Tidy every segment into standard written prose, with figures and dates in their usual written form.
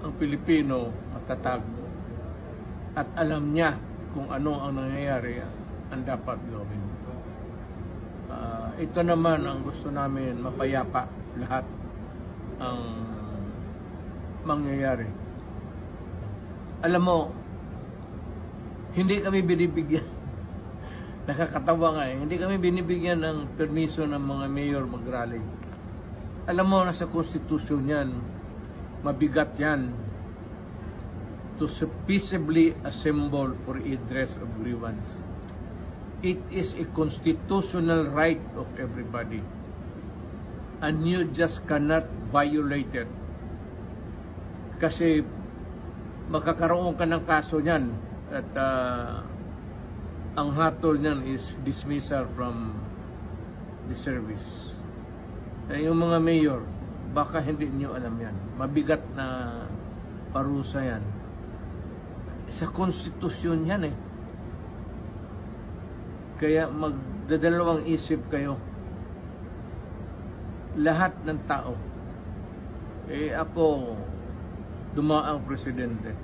ang Pilipino matatag at alam niya kung ano ang nangyayari ang dapat gawin. Ito naman ang gusto namin, mapayapa lahat ang mangyayari. Alam mo, hindi kami binibigyan, nakakatawa nga hindi kami binibigyan ng permiso ng mga mayor mag-rally. Alam mo, nasa konstitusyon yan, mabigat yan, to peaceably assemble for redress of grievance. It is a constitutional right of everybody, and you just cannot violate it. Kasi makakaroon ka ng kaso niyan at ang hatol niyan is dismissal from the service. Yung mga mayor, baka hindi niyo alam yan. Mabigat na parusa yan. Sa konstitusyon yan eh. Kaya magdadalawang isip kayo. Lahat ng tao. Ako, dumaang presidente.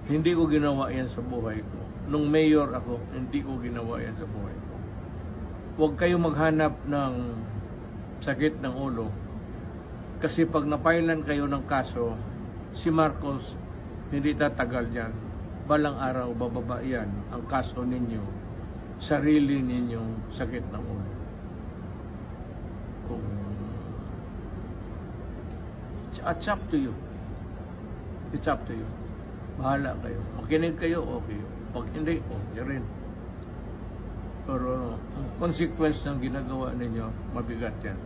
Hindi ko ginawa yan sa buhay ko. Nung mayor ako, hindi ko ginawa yan sa buhay ko. Huwag kayo maghanap ng sakit ng ulo. Kasi pag napailan kayo ng kaso, si Marcos hindi tatagal dyan. Balang araw, bababa yan ang kaso ninyo. Sarili ninyong sakit ng ulo. It's up to you. It's up to you. Bahala kayo. Makinig kayo, okay. Pag hindi, okay rin. Pero ang consequence ng ginagawa ninyo, mabigat yan.